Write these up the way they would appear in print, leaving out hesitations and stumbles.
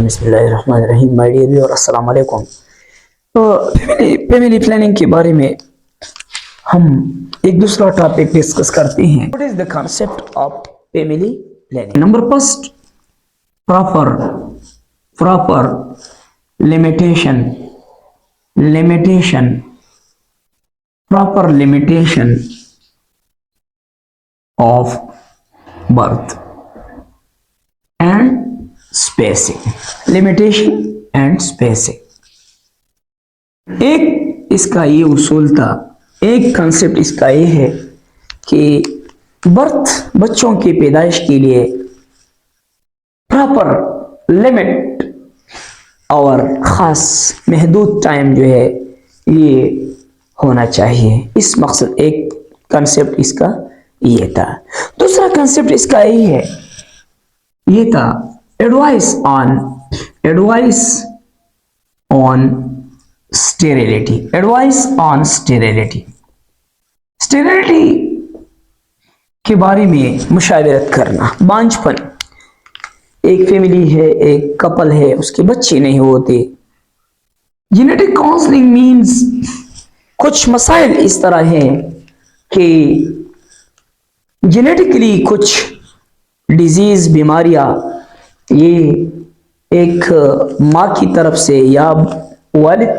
الرجیم بسم اللہ الرحمن الرحیم. مائی ڈیئر ویور السلام علیکم. فیملی پلاننگ کے بارے میں ہم ایک دوسرا ٹاپک ڈسکس کرتے ہیں. What is the concept of family planning? Number first, proper limitation of birth and spacing. ایک اس کا یہ اصول تھا، ایک کنسپٹ اس کا یہ ہے کہ بچوں کی پیدائش کے لیے پراپر لمٹ اور خاص محدود ٹائم جو ہے یہ ہونا چاہیے. اس مقصد ایک کنسپٹ اس کا یہ تھا. دوسرا کنسپٹ اس کا یہ تھا ایڈوائس آن اسٹیریلٹی. اسٹیریلٹی کے بارے میں مشاورت کرنا. بانجھپن، ایک فیملی ہے، ایک کپل ہے، اس کے بچے نہیں ہوتے. جینیٹک کاؤنسلنگ مینز کچھ مسائل اس طرح ہیں کہ جینیٹکلی کچھ ڈیزیز، بیماریاں یہ ایک ماں کی طرف سے یا والد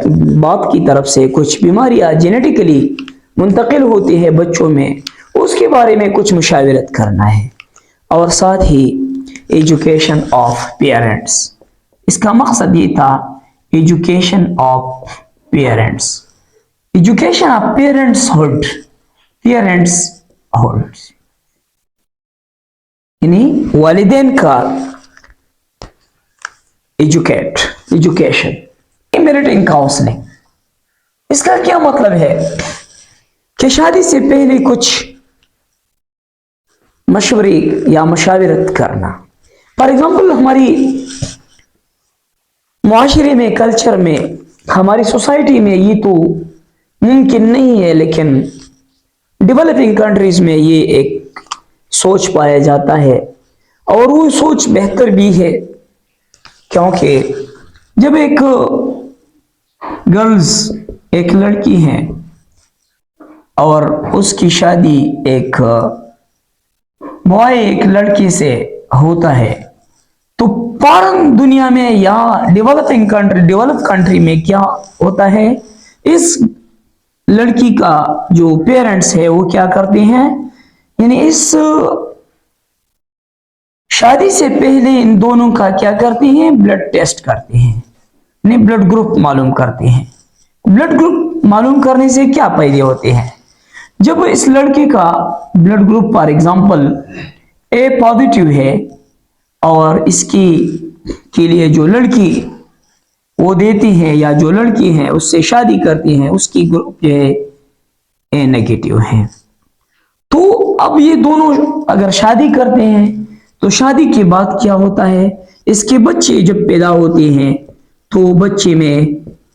باپ کی طرف سے کچھ بیماریاں جینیٹکلی منتقل ہوتی ہے بچوں میں، اس کے بارے میں کچھ مشاورت کرنا ہے. اور ساتھ ہی ایجوکیشن آف پیرنٹس، اس کا مقصد یہ تھا ایجوکیشن آف پیرنٹس ہوڈ یعنی والدین کا ایجوکیشن. میرٹنگ کاؤنسلنگ، اس کا کیا مطلب ہے کہ شادی سے پہلے کچھ مشورے یا مشاورت کرنا. فار ایگزامپل، ہماری معاشرے میں، کلچر میں، ہماری سوسائٹی میں یہ تو ممکن نہیں ہے، لیکن ڈیولپنگ کنٹریز میں یہ ایک سوچ پایا جاتا ہے اور وہ سوچ بہتر بھی ہے، کیونکہ جب ایک گرلز، ایک لڑکی ہے اور اس کی شادی ایک بوائے، ایک لڑکی سے ہوتا ہے، تو فارن دنیا میں یا ڈیولپ کنٹری میں کیا ہوتا ہے، اس لڑکی کا جو پیرنٹس ہے وہ کیا کرتے ہیں، یعنی اس شادی سے پہلے ان دونوں کا کیا کرتے ہیں، بلڈ ٹیسٹ کرتے ہیں، یعنی بلڈ گروپ معلوم کرتے ہیں. بلڈ گروپ معلوم کرنے سے کیا فائدے ہوتے ہیں؟ جب اس لڑکے کا blood group for example A positive ہے اور اس کے لیے جو لڑکی وہ دیتی ہے یا جو لڑکی ہے اس سے شادی کرتی ہے، اس کی گروپ جو ہے اے نیگیٹو ہے، تو اب یہ دونوں اگر شادی کرتے ہیں تو شادی کے بعد کیا ہوتا ہے، اس کے بچے جب پیدا ہوتے ہیں تو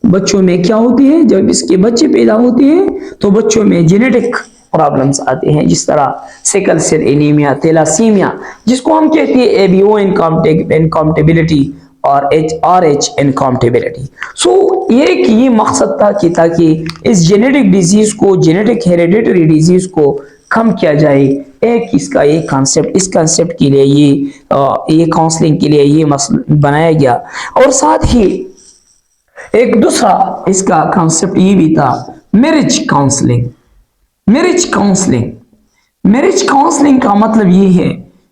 بچوں میں کیا ہوتے ہیں، جب اس کے بچے پیدا ہوتے ہیں تو بچوں میں جینیٹک پرابلمز آتے ہیں، جس طرح سیکل سیل اینیمیا، تھیلاسیمیا، جس کو ہم کہتے ہیں ABO انکمپیٹیبلٹی اور RH انکمپیٹیبلٹی. سو یہ مقصد تھا کہ تاکہ اس جینیٹک ڈیزیز کو، جینیٹک ہیریڈیٹری ڈیزیز کو کم کیا جائے. ایک اس کا یہ کانسیپٹ، اس کانسیپٹ کے لیے یہ کاؤنسلنگ کے لیے یہ بنایا گیا. اور ساتھ ہی ایک دوسرا اس کا کانسیپٹ یہ بھی تھا، میرج کاؤنسلنگ کا مطلب یہ ہے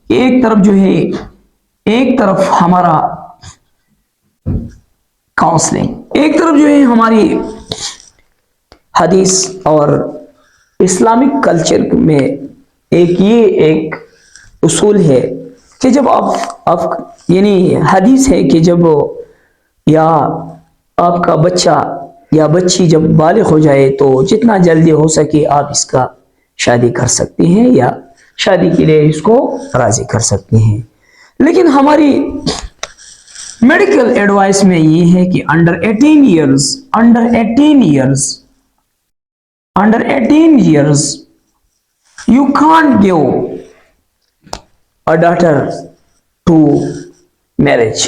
کہ ایک طرف ہمارا کاؤنسلنگ، ایک طرف جو ہے ہماری حدیث اور اسلامک کلچر میں ایک اصول ہے کہ جب آپ یعنی حدیث ہے کہ جب یا آپ کا بچہ یا بچی جب بالغ ہو جائے تو جتنا جلدی ہو سکے آپ اس کا شادی کر سکتے ہیں یا شادی کے لیے اس کو راضی کر سکتے ہیں. لیکن ہماری میڈیکل ایڈوائس میں یہ ہے کہ under 18 years you can't give a daughter to marriage.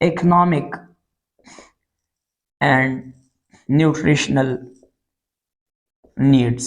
economic and nutritional needs,